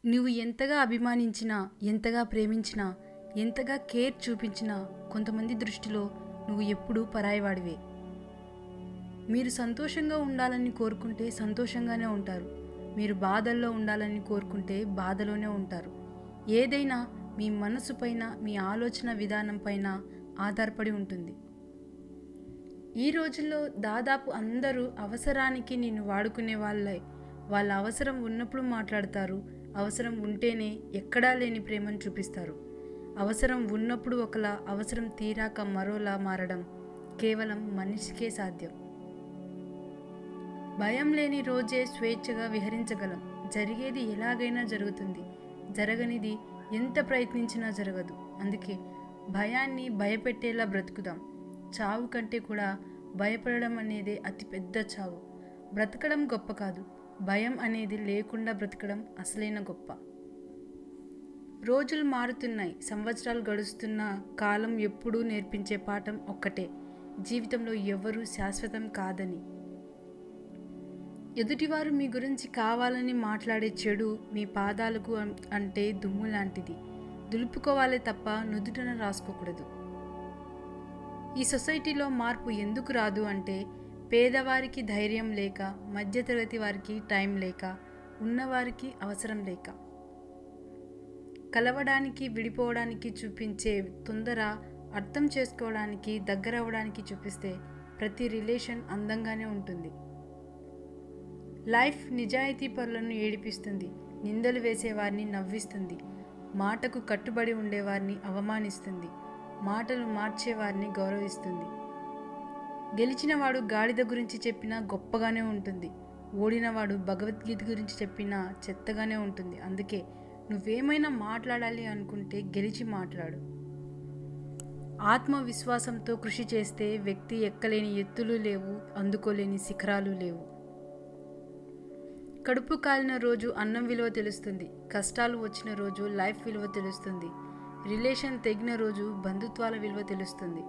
నువ్వు ఎంతగా అభిమానించినా, ఎంతగా ప్రేమించినా, ఎంతగా కేర్ చూపించినా కొంతమంది దృష్టిలో నువ్వు ఎప్పుడూ పరాయివాడివే. మీరు సంతోషంగా ఉండాలని కోరుకుంటే సంతోషంగానే ఉంటారు. మీరు బాధల్లో ఉండాలని కోరుకుంటే బాధలోనే ఉంటారు. ఏదైనా మీ మనసు పైన, మీ ఆలోచన విధానం పైన ఆధారపడి ఉంటుంది. ఈ రోజుల్లో దాదాపు అందరూ అవసరానికి నిన్ను వాడుకునే వాళ్ళే. వాళ్ళ అవసరం ఉన్నప్పుడు మాట్లాడతారు. అవసరం ఉంటేనే ఎక్కడా లేని ప్రేమను చూపిస్తారు. అవసరం ఉన్నప్పుడు ఒకలా, అవసరం తీరాక మరోలా మారడం కేవలం మనిషికే సాధ్యం. భయం లేని రోజే స్వేచ్ఛగా విహరించగలం. జరిగేది ఎలాగైనా జరుగుతుంది. జరగనిది ఎంత ప్రయత్నించినా జరగదు. అందుకే భయాన్ని భయపెట్టేలా బ్రతుకుదాం. చావు కంటే కూడా భయపడడం అనేదే అతిపెద్ద చావు. బ్రతకడం గొప్ప కాదు, భయం అనేది లేకుండా బ్రతకడం అసలైన గొప్ప. రోజులు మారుతున్నాయి, సంవత్సరాలు గడుస్తున్న కాలం ఎప్పుడూ నేర్పించే పాఠం ఒక్కటే: జీవితంలో ఎవరూ శాశ్వతం కాదని. ఎదుటివారు మీ గురించి కావాలని మాట్లాడే చెడు మీ పాదాలకు అంటే దుమ్ము లాంటిది. దులుపుకోవాలే తప్ప నుదుటన రాసుకోకూడదు. ఈ సొసైటీలో మార్పు ఎందుకు రాదు అంటే, పేదవారికి ధైర్యం లేక, మధ్యతరగతి వారికి టైం లేక, ఉన్నవారికి అవసరం లేక. కలవడానికి, విడిపోవడానికి చూపించే తొందర అర్థం చేసుకోవడానికి, దగ్గరవడానికి చూపిస్తే ప్రతి రిలేషన్ అందంగానే ఉంటుంది. లైఫ్ నిజాయితీ పరులను ఏడిపిస్తుంది, నిందలు వేసేవారిని నవ్విస్తుంది, మాటకు కట్టుబడి ఉండేవారిని అవమానిస్తుంది, మాటలు మార్చేవారిని గౌరవిస్తుంది. గెలిచినవాడు గాడిద గురించి చెప్పినా గొప్పగానే ఉంటుంది. ఓడినవాడు భగవద్గీత గురించి చెప్పినా చెత్తగానే ఉంటుంది. అందుకే నువ్వేమైనా మాట్లాడాలి అనుకుంటే గెలిచి మాట్లాడు. ఆత్మవిశ్వాసంతో కృషి చేస్తే వ్యక్తి ఎక్కలేని ఎత్తులు లేవు, అందుకోలేని శిఖరాలు లేవు. కడుపు కాలిన రోజు అన్నం విలువ తెలుస్తుంది. కష్టాలు వచ్చిన రోజు లైఫ్ విలువ తెలుస్తుంది. రిలేషన్ తెగిన రోజు బంధుత్వాల విలువ తెలుస్తుంది.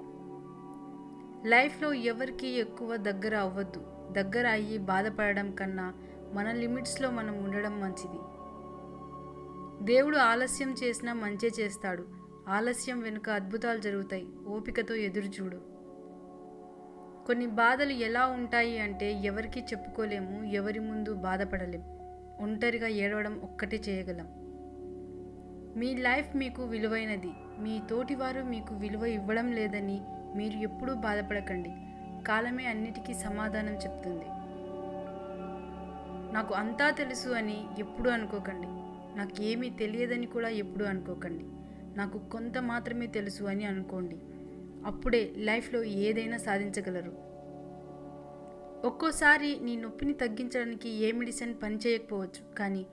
లైఫ్లో ఎవరికి ఎక్కువ దగ్గర అవ్వద్దు. దగ్గర అయ్యి బాధపడడం కన్నా మన లిమిట్స్లో మనం ఉండడం మంచిది. దేవుడు ఆలస్యం చేసినా మంచే చేస్తాడు. ఆలస్యం వెనుక అద్భుతాలు జరుగుతాయి. ఓపికతో ఎదురు చూడు. కొన్ని బాధలు ఎలా ఉంటాయి అంటే, ఎవరికి చెప్పుకోలేము, ఎవరి ముందు బాధపడలేం. ఒంటరిగా ఏడవడం ఒక్కటే చేయగలం. మీ లైఫ్ మీకు విలువైనది. మీ తోటివారు మీకు విలువ ఇవ్వడం లేదని మీరు ఎప్పుడూ బాధపడకండి. కాలమే అన్నిటికీ సమాధానం చెప్తుంది. నాకు అంతా తెలుసు అని ఎప్పుడూ అనుకోకండి. నాకు ఏమీ తెలియదని కూడా ఎప్పుడూ అనుకోకండి. నాకు కొంత మాత్రమే తెలుసు అని అనుకోండి. అప్పుడే లైఫ్లో ఏదైనా సాధించగలరు. ఒక్కోసారి నీ నొప్పిని తగ్గించడానికి ఏ మెడిసిన్ పనిచేయకపోవచ్చు, కానీ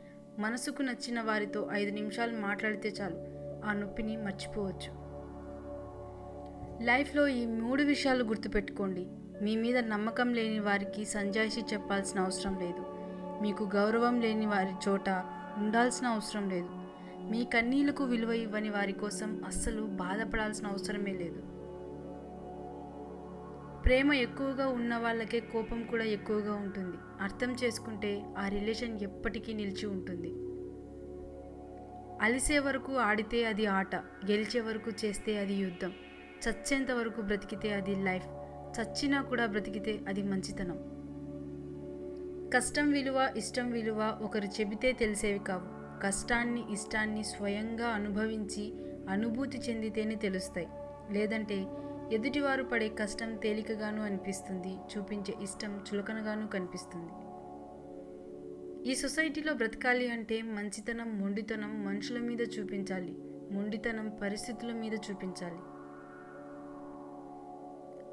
మనసుకు నచ్చిన వారితో 5 నిమిషాలు మాట్లాడితే చాలు, ఆ నొప్పిని మర్చిపోవచ్చు. లైఫ్లో ఈ 3 విషయాలు గుర్తుపెట్టుకోండి. మీ మీద నమ్మకం లేని వారికి సంజాయిషి చెప్పాల్సిన అవసరం లేదు. మీకు గౌరవం లేని వారి చోట ఉండాల్సిన అవసరం లేదు. మీ కన్నీళ్లకు విలువ ఇవ్వని వారి కోసం అస్సలు బాధపడాల్సిన అవసరమే లేదు. ప్రేమ ఎక్కువగా ఉన్న వాళ్ళకే కోపం కూడా ఎక్కువగా ఉంటుంది. అర్థం చేసుకుంటే ఆ రిలేషన్ ఎప్పటికీ నిలిచి ఉంటుంది. అలిసే వరకు ఆడితే అది ఆట, గెలిచే వరకు చేస్తే అది యుద్ధం, చచ్చేంత వరకు బ్రతికితే అది లైఫ్, చచ్చినా కూడా బ్రతికితే అది మంచితనం. కష్టం విలువ, ఇష్టం విలువ ఒకరు చెబితే తెలిసేవి కావు. కష్టాన్ని, ఇష్టాన్ని స్వయంగా అనుభవించి అనుభూతి చెందితేనే తెలుస్తాయి. లేదంటే ఎదుటివారు పడే కష్టం తేలికగాను అనిపిస్తుంది, చూపించే ఇష్టం చులకనగాను కనిపిస్తుంది. ఈ సొసైటీలో బ్రతకాలి అంటే మంచితనం, మొండితనం మనుషుల మీద చూపించాలి. మొండితనం పరిస్థితుల మీద చూపించాలి.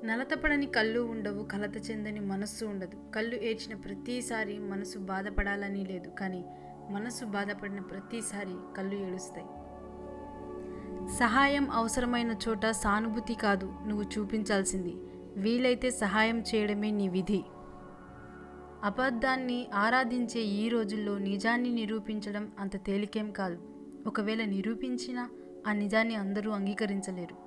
నలతపడని కళ్ళు ఉండవు, కలత చెందని మనస్సు ఉండదు. కళ్ళు ఏడ్చిన ప్రతిసారి మనసు బాధపడాలని లేదు, కానీ మనసు బాధపడిన ప్రతిసారి కళ్ళు ఏడుస్తాయి. సహాయం అవసరమైన చోట సానుభూతి కాదు నువ్వు చూపించాల్సింది, వీలైతే సహాయం చేయడమే నీ విధి. అబద్ధాన్ని ఆరాధించే ఈ రోజుల్లో నిజాన్ని నిరూపించడం అంత తేలికేం కాదు. ఒకవేళ నిరూపించినా ఆ నిజాన్ని అందరూ అంగీకరించలేరు.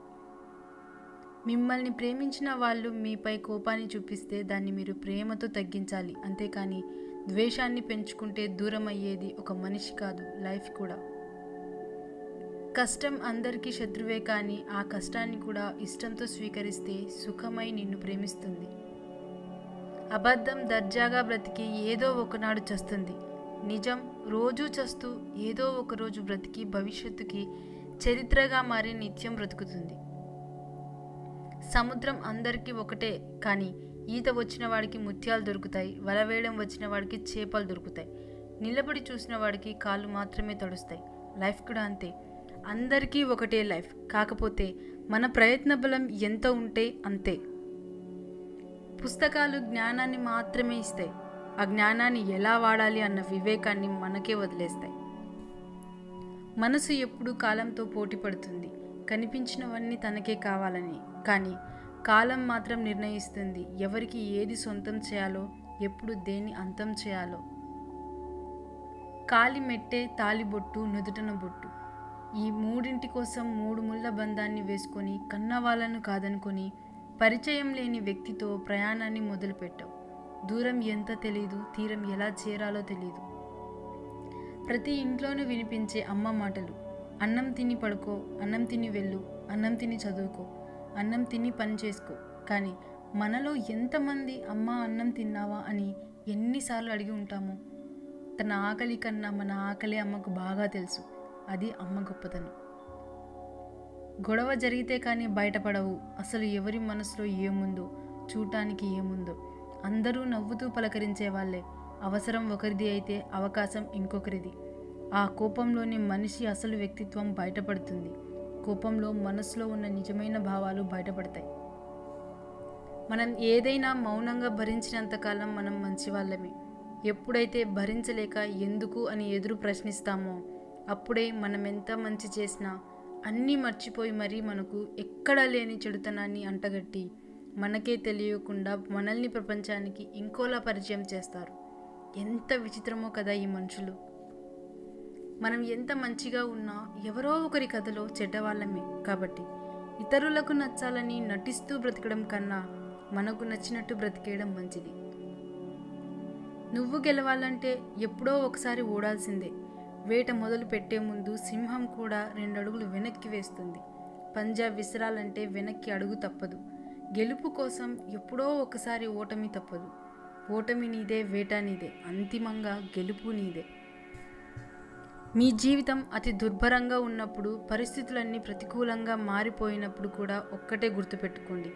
మిమ్మల్ని ప్రేమించిన వాళ్ళు మీపై కోపాన్ని చూపిస్తే దాన్ని మీరు ప్రేమతో తగ్గించాలి. అంతేకాని ద్వేషాన్ని పెంచుకుంటే దూరం అయ్యేది ఒక మనిషి కాదు, లైఫ్ కూడా. కష్టం అందరికీ శత్రువే, కానీ ఆ కష్టాన్ని కూడా ఇష్టంతో స్వీకరిస్తే సుఖమై నిన్ను ప్రేమిస్తుంది. అబద్ధం దర్జాగా బ్రతికి ఏదో ఒకనాడు చస్తుంది. నిజం రోజూ చస్తూ ఏదో ఒకరోజు బ్రతికి భవిష్యత్తుకి చరిత్రగా మారి నిత్యం బ్రతుకుతుంది. సముద్రం అందరికీ ఒకటే, కానీ ఈత వచ్చిన వాడికి ముత్యాలు దొరుకుతాయి, వల వేయడం వచ్చిన వాడికి చేపలు దొరుకుతాయి, నిలబడి చూసిన వాడికి కాళ్ళు మాత్రమే తడుస్తాయి. లైఫ్ కూడా అంతే, అందరికీ ఒకటే లైఫ్, కాకపోతే మన ప్రయత్న బలం ఎంత ఉంటే అంతే. పుస్తకాలు జ్ఞానాన్ని మాత్రమే ఇస్తాయి, ఆ జ్ఞానాన్ని ఎలా వాడాలి అన్న వివేకాన్ని మనకే వదిలేస్తాయి. మనసు ఎప్పుడూ కాలంతో పోటీ పడుతుంది, కనిపించినవన్నీ తనకే కావాలని. కానీ కాలం మాత్రం నిర్ణయిస్తుంది ఎవరికి ఏది సొంతం చేయాలో, ఎప్పుడు దేన్ని అంతం చేయాలో. కాలి మెట్టే, తాలిబొట్టు, నుదుటన బొట్టు, ఈ మూడింటి కోసం 3 ముళ్ళ బంధాన్ని వేసుకొని కన్నవాళ్ళను కాదనుకొని పరిచయం లేని వ్యక్తితో ప్రయాణాన్ని మొదలుపెట్టావు. దూరం ఎంత తెలీదు, తీరం ఎలా చేరాలో తెలీదు. ప్రతి ఇంట్లోనూ వినిపించే అమ్మ మాటలు: అన్నం తిని పడుకో, అన్నం తిని వెళ్ళు, అన్నం తిని చదువుకో, అన్నం తిని పని చేసుకో. కానీ మనలో ఎంతమంది అమ్మ అన్నం తిన్నావా అని ఎన్నిసార్లు అడిగి ఉంటాము? తన ఆకలి కన్నా మన ఆకలి అమ్మకు బాగా తెలుసు. అది అమ్మ గొప్పతనం. గొడవ జరిగితే కానీ బయటపడవు అసలు ఎవరి మనసులో ఏముందో, చూడటానికి ఏముందో. అందరూ నవ్వుతూ పలకరించే వాళ్ళే. అవసరం ఒకరిది అయితే అవకాశం ఇంకొకరిది. ఆ కోపంలోని మనిషి అసలు వ్యక్తిత్వం బయటపడుతుంది. కోపంలో మనసులో ఉన్న నిజమైన భావాలు బయటపడతాయి. మనం ఏదైనా మౌనంగా భరించినంతకాలం మనం మంచివాళ్ళమే. ఎప్పుడైతే భరించలేక ఎందుకు అని ఎదురు ప్రశ్నిస్తామో అప్పుడే మనం ఎంత మంచి చేసినా అన్నీ మర్చిపోయి మరీ మనకు ఎక్కడా లేని చెడుతనాన్ని అంటగట్టి మనకే తెలియకుండా మనల్ని ప్రపంచానికి ఇంకోలా పరిచయం చేస్తారు. ఎంత విచిత్రమో కదా ఈ మనుషులు. మనం ఎంత మంచిగా ఉన్నా ఎవరో ఒకరి కథలో చెడ్డవాళ్ళమే. కాబట్టి ఇతరులకు నచ్చాలని నటిస్తూ బ్రతకడం కన్నా మనకు నచ్చినట్టు బ్రతికేయడం మంచిది. నువ్వు గెలవాలంటే ఎప్పుడో ఒకసారి ఓడాల్సిందే. వేట మొదలు పెట్టే ముందు సింహం కూడా 2 అడుగులు వెనక్కి వేస్తుంది. పంజా విసరాలంటే వెనక్కి అడుగు తప్పదు. గెలుపు కోసం ఎప్పుడో ఒకసారి ఓటమి తప్పదు. ఓటమి నీదే, వేట నీదే, అంతిమంగా గెలుపు నీదే. మీ జీవితం అతి దుర్భరంగా ఉన్నప్పుడు, పరిస్థితులన్నీ ప్రతికూలంగా మారిపోయినప్పుడు కూడా ఒక్కటే గుర్తుపెట్టుకోండి: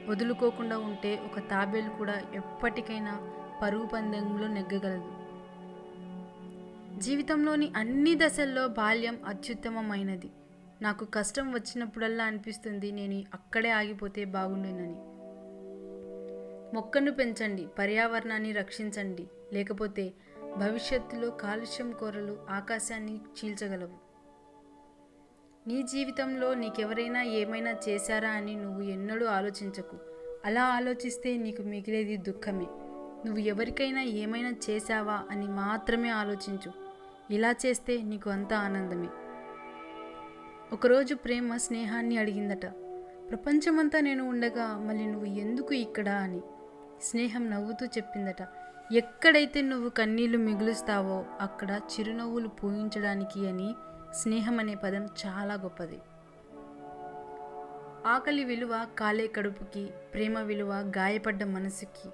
వదులుకోకుండా ఉంటే ఒక తాబేలు కూడా ఎప్పటికైనా పరుగు పందెంలో నెగ్గగలదు. జీవితంలోని అన్ని దశల్లో బాల్యం అత్యుత్తమమైనది. నాకు కష్టం వచ్చినప్పుడల్లా అనిపిస్తుంది నేను అక్కడే ఆగిపోతే బాగుండునని. మొక్కను పెంచండి, పర్యావరణాన్ని రక్షించండి, లేకపోతే భవిష్యత్తులో కాలుష్యం కోరలు ఆకాశాన్ని చీల్చగలవు. నీ జీవితంలో నీకెవరైనా ఏమైనా చేశారా అని నువ్వు ఎన్నడూ ఆలోచించకు. అలా ఆలోచిస్తే నీకు మిగిలేది దుఃఖమే. నువ్వు ఎవరికైనా ఏమైనా చేశావా అని మాత్రమే ఆలోచించు. ఇలా చేస్తే నీకు అంతా ఆనందమే. ఒకరోజు ప్రేమ స్నేహాన్ని అడిగిందట: ప్రపంచమంతా నేను ఉండగా మళ్ళీ నువ్వు ఎందుకు ఇక్కడ అని. స్నేహం నవ్వుతూ చెప్పిందట: ఎక్కడైతే నువ్వు కన్నీళ్లు మిగులుస్తావో అక్కడ చిరునవ్వులు పూయించడానికి అని. స్నేహం అనే పదం చాలా గొప్పది. ఆకలి విలువ కాలే కడుపుకి, ప్రేమ విలువ గాయపడ్డ మనసుకి,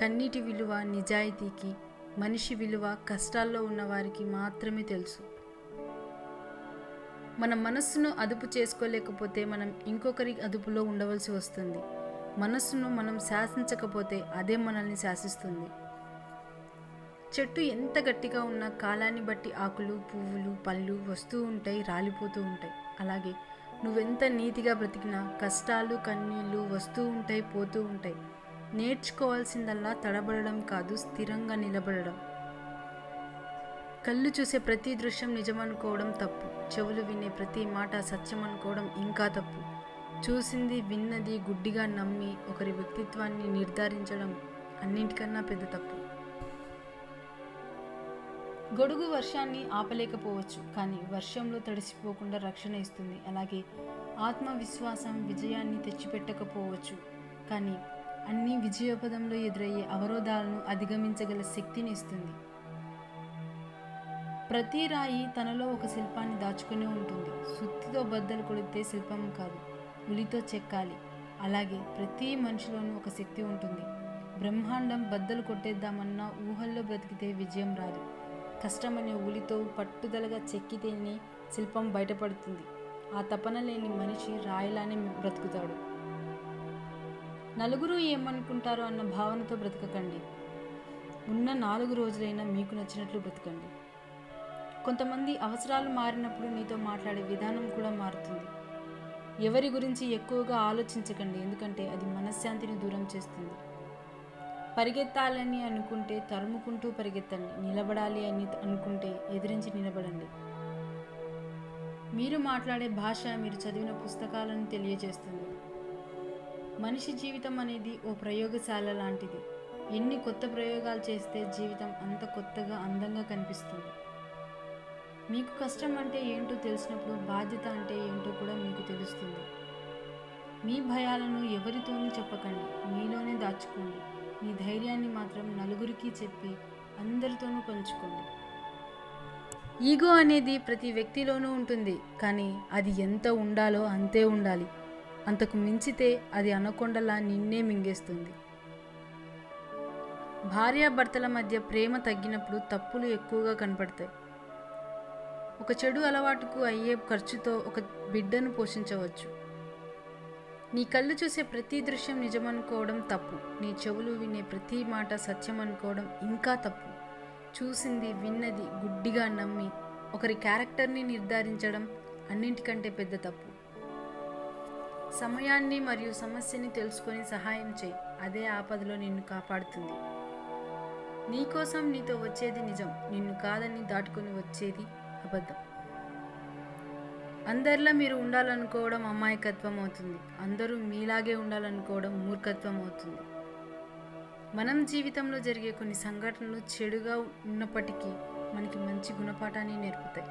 కన్నీటి విలువ నిజాయితీకి, మనిషి విలువ కష్టాల్లో ఉన్నవారికి మాత్రమే తెలుసు. మన మనస్సును అదుపు చేసుకోలేకపోతే మనం ఇంకొకరి అదుపులో ఉండవలసి వస్తుంది. మనస్సును మనం శాసించకపోతే అదే మనల్ని శాసిస్తుంది. చెట్టు ఎంత గట్టిగా ఉన్నా కాలాన్ని బట్టి ఆకులు, పువ్వులు, పళ్ళు వస్తూ ఉంటాయి, రాలిపోతూ ఉంటాయి. అలాగే నువ్వెంత నీతిగా బ్రతికినా కష్టాలు, కన్నీళ్ళు వస్తూ ఉంటాయి, పోతూ ఉంటాయి. నేర్చుకోవాల్సిందల్లా తడబడడం కాదు, స్థిరంగా నిలబడడం. కళ్ళు చూసే ప్రతి దృశ్యం నిజమనుకోవడం తప్పు. చెవులు వినే ప్రతి మాట సత్యం అనుకోవడం ఇంకా తప్పు. చూసింది, విన్నది గుడ్డిగా నమ్మి ఒకరి వ్యక్తిత్వాన్ని నిర్ధారించడం అన్నింటికన్నా పెద్ద తప్పు. గొడుగు వర్షాన్ని ఆపలేకపోవచ్చు, కానీ వర్షంలో తడిసిపోకుండా రక్షణ ఇస్తుంది. అలాగే ఆత్మవిశ్వాసం విజయాన్ని తెచ్చిపెట్టకపోవచ్చు, కానీ అన్ని విజయోపదంలో ఎదురయ్యే అవరోధాలను అధిగమించగల శక్తిని ఇస్తుంది. ప్రతి రాయి తనలో ఒక శిల్పాన్ని దాచుకుని ఉంటుంది. సుత్తితో బద్దలు కొడితే శిల్పం కాదు, ఉలితో చెక్కాలి. అలాగే ప్రతి మనిషిలోనూ ఒక శక్తి ఉంటుంది. బ్రహ్మాండం బద్దలు కొట్టేద్దామన్నా ఊహల్లో బ్రతికితే విజయం రాదు. కష్టమనే ఉలితో పట్టుదలగా చెక్కితేనే శిల్పం బయటపడుతుంది. ఆ తపన లేని మనిషి రాయిలానే బ్రతుకుతాడు. నలుగురు ఏమనుకుంటారో అన్న భావనతో బ్రతకకండి. ఉన్న 4 రోజులైనా మీకు నచ్చినట్లు బ్రతకండి. కొంతమంది అవసరాలు మారినప్పుడు నీతో మాట్లాడే విధానం కూడా మారుతుంది. ఎవరి గురించి ఎక్కువగా ఆలోచించకండి, ఎందుకంటే అది మనశ్శాంతిని దూరం చేస్తుంది. పరిగెత్తాలని అనుకుంటే తరుముకుంటూ పరిగెత్తండి. నిలబడాలి అని అనుకుంటే ఎదిరించి నిలబడండి. మీరు మాట్లాడే భాష మీరు చదివిన పుస్తకాలను తెలియజేస్తుంది. మనిషి జీవితం అనేది ఓ ప్రయోగశాల లాంటిది. ఎన్ని కొత్త ప్రయోగాలు చేస్తే జీవితం అంత కొత్తగా అందంగా కనిపిస్తుంది. మీకు కష్టం అంటే ఏంటో తెలిసినప్పుడు బాధ్యత అంటే ఏంటో కూడా మీకు తెలుస్తుంది. మీ భయాలను ఎవరితోనూ చెప్పకండి, మీలోనే దాచుకోండి. మీ ధైర్యాన్ని మాత్రం నలుగురికి చెప్పి అందరితోనూ పంచుకోండి. ఈగో అనేది ప్రతి వ్యక్తిలోనూ ఉంటుంది, కానీ అది ఎంత ఉండాలో అంతే ఉండాలి. అంతకు మించితే అది అనకొండలా నిన్నే మింగేస్తుంది. భార్యాభర్తల మధ్య ప్రేమ తగ్గినప్పుడు తప్పులు ఎక్కువగా కనపడతాయి. ఒక చెడు అలవాటుకు అయ్యే ఖర్చుతో ఒక బిడ్డను పోషించవచ్చు. నీ కళ్ళు చూసే ప్రతి దృశ్యం నిజమనుకోవడం తప్పు. నీ చెవులు వినే ప్రతి మాట సత్యం అనుకోవడం ఇంకా తప్పు. చూసింది విన్నది గుడ్డిగా నమ్మి ఒకరి క్యారెక్టర్ని నిర్ధారించడం అన్నింటికంటే పెద్ద తప్పు. సమయాన్ని మరియు సమస్యని తెలుసుకొని సహాయం చేయి, అదే ఆపదలో నిన్ను కాపాడుతుంది. నీకోసం నీతో వచ్చేది నిజం, నిన్ను కాదని దాటుకొని వచ్చేది అబద్ధం. అందరిలా మీరు ఉండాలనుకోవడం అమాయకత్వం అవుతుంది. అందరూ మీలాగే ఉండాలనుకోవడం మూర్ఖత్వం అవుతుంది. మనం జీవితంలో జరిగే కొన్ని సంఘటనలు చెడుగా ఉన్నప్పటికీ మనకి మంచి గుణపాఠాన్ని నేర్పుతాయి.